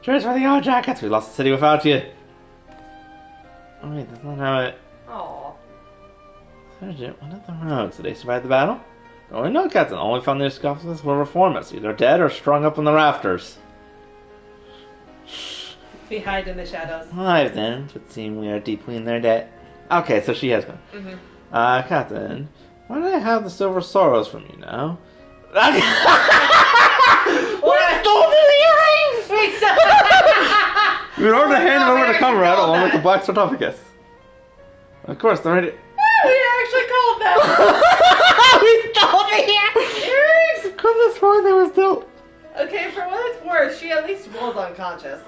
S1: Cheers for the Yellow Jackets! We lost the city without you. Oh wait, that's not how it...
S2: Aw.
S1: Sergeant, what of the rogues? Did they survive the battle? Oh, no, Captain. All we found in the sarcophagus were reformers, either dead or strung up on the rafters.
S2: We hide in the shadows.
S1: Alright then, it would seem we are deeply in their debt. Okay, so she has gone.
S2: Mm-hmm.
S1: Captain, why do I have the silver sorrows from you now?
S2: What?
S1: Stole the earrings! In order to hand them over to Comrade along with the black sarcophagus. Of course, they're ready.
S2: We actually called them.
S1: We stole the earrings! Could have sworn they were still.
S2: Okay, for what it's worth, she at least was unconscious.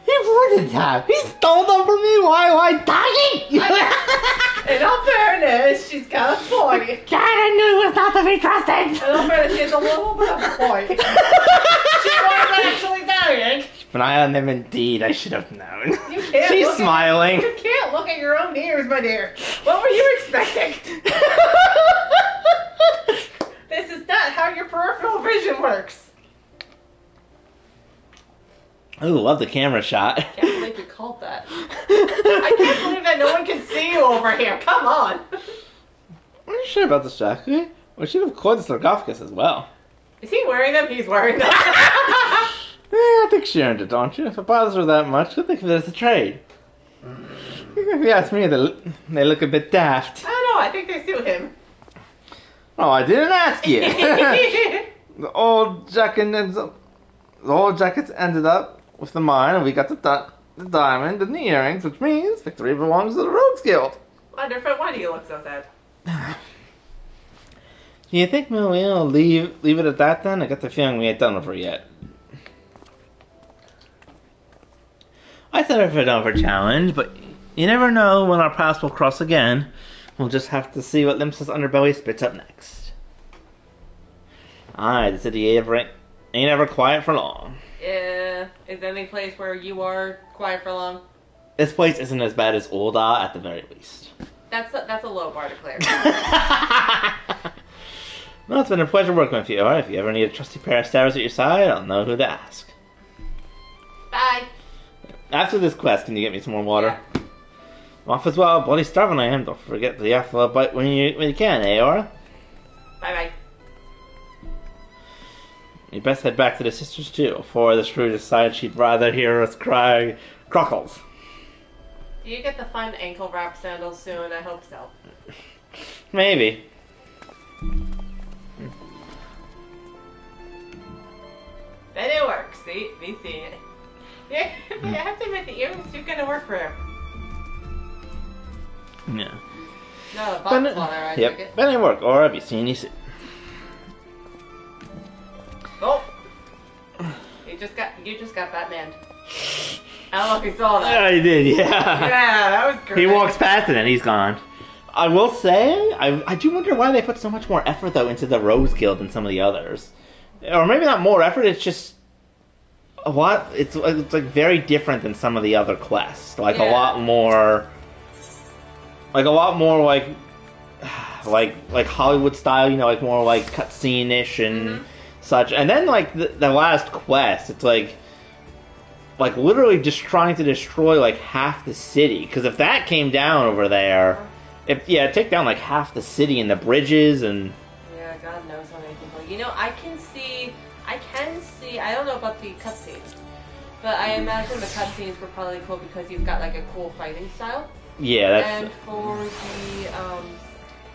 S1: He wouldn't have. He stole them from me while I dying.
S2: In all fairness, she's got a point.
S1: God, I knew he was not to be trusted.
S2: In all fairness, she has a little bit of a point. She was actually dying.
S1: But I am indeed. I should have known.
S2: You can't.
S1: She's smiling.
S2: You can't look at your own ears, my dear. What were you expecting? This is not how your peripheral vision works.
S1: Ooh, love the camera shot.
S2: I can't believe you called that. I can't believe that no one can see you over here. Come on.
S1: Are you sure about this, Jackie? We should have closed the sarcophagus as well.
S2: Is he wearing them? He's wearing them.
S1: I think she earned it, don't you? If it bothers her that much, I think of it as a trade. If you ask me, they look a bit daft.
S2: I don't know. I think they suit him.
S1: Oh, I didn't ask you. The old jackets ended up with the mine, and we got the diamond and the earrings, which means victory belongs to the Rogues Guild.
S2: Wonderful. Why do you look so sad?
S1: Do you think we'll leave it at that then? I got the feeling we ain't done with her yet. I thought I'd done for a challenge, but you never know when our paths will cross again. We'll just have to see what Limsa's underbelly spits up next. Aye, the city ain't ever quiet for long.
S2: Yeah. Is there any place where you are quiet for long?
S1: This place isn't as bad as Ulda at the very least.
S2: That's a low bar to clear.
S1: Well, it's been a pleasure working with you. Alright, if you ever need a trusty pair of stars at your side, I'll know who to ask.
S2: Bye.
S1: After this quest, can you get me some more water?
S2: Yeah.
S1: I'm off as well. Bloody starving I am. Don't forget the apple bite when you can, eh, Aura?
S2: Bye.
S1: You best head back to the sisters too, before the shrew decides she'd rather hear us cry crockles.
S2: Do you get the fun ankle wrap sandals soon? I hope so.
S1: Maybe.
S2: Then it works. See? We see it. Yeah, I have to admit, the earrings do kind of work for him.
S1: Yeah.
S2: No, the box water, I
S1: yep.
S2: take it.
S1: But it work. Or be seeing you soon.
S2: Oh! You just got Batman. I don't know if you saw that.
S1: Yeah, he did, yeah.
S2: Yeah, that was great.
S1: He walks past it and he's gone. I will say, I do wonder why they put so much more effort, though, into the Rose Guild than some of the others. Or maybe not more effort, it's just a lot, it's like very different than some of the other quests. Like,
S2: Yeah.
S1: a lot more like Hollywood style, you know, like more like cutscene-ish and such. And then, like, the last quest, it's like literally just trying to destroy, like, half the city. Because if that came down over there, it'd take down, like, half the city and the bridges and...
S2: Yeah, God knows how many people. You know, I can see, I don't know about the cutscenes, but I imagine the cutscenes were probably cool because you've got, like, a cool fighting style.
S1: Yeah, that's...
S2: And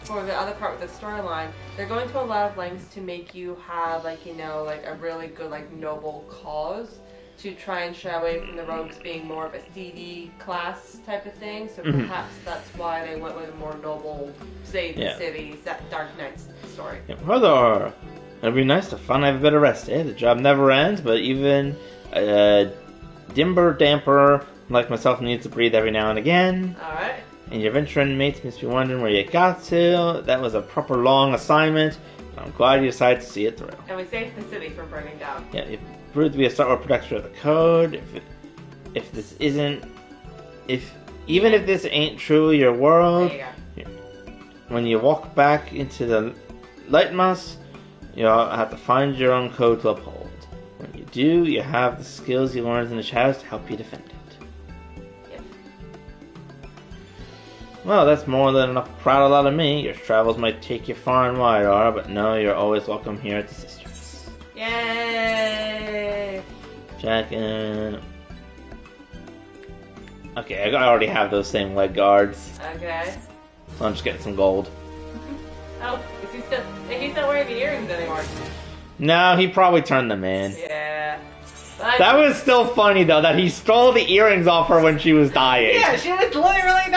S2: for the other part with the storyline, they're going to a lot of lengths to make you have, like, you know, like, a really good, like, noble cause to try and shy away from the rogues being more of a CD class type of thing. So perhaps that's why they went with a more noble, save the city, Dark Knight's story.
S1: Yeah, brother, it'd be nice to finally have a bit of rest, eh? The job never ends, but even a dimber damper like myself needs to breathe every now and again.
S2: Alright.
S1: And your veteran mates must be wondering where you got to. That was a proper long assignment. I'm glad you decided to see it through.
S2: And we saved the city from burning down.
S1: Yeah, it proved to be a start with protector of the code. If this ain't truly your world,
S2: There you go.
S1: when you walk back into the Lightmass, you'll have to find your own code to uphold. When you do, you have the skills you learned in the shadows to help you defend it.
S2: Yep.
S1: Well, that's more than enough proud out of me. Your travels might take you far and wide, Aura, but no, you're always welcome here at the Sisters.
S2: Yay!
S1: Check in. Okay, I already have those same leg guards,
S2: Okay.
S1: so I'm just getting some gold.
S2: Oh, is he still? He's not wearing the earrings anymore.
S1: No, he probably turned them in.
S2: Yeah. But
S1: That was still funny, though, that he stole the earrings off her when she was dying.
S2: yeah, she was literally dying.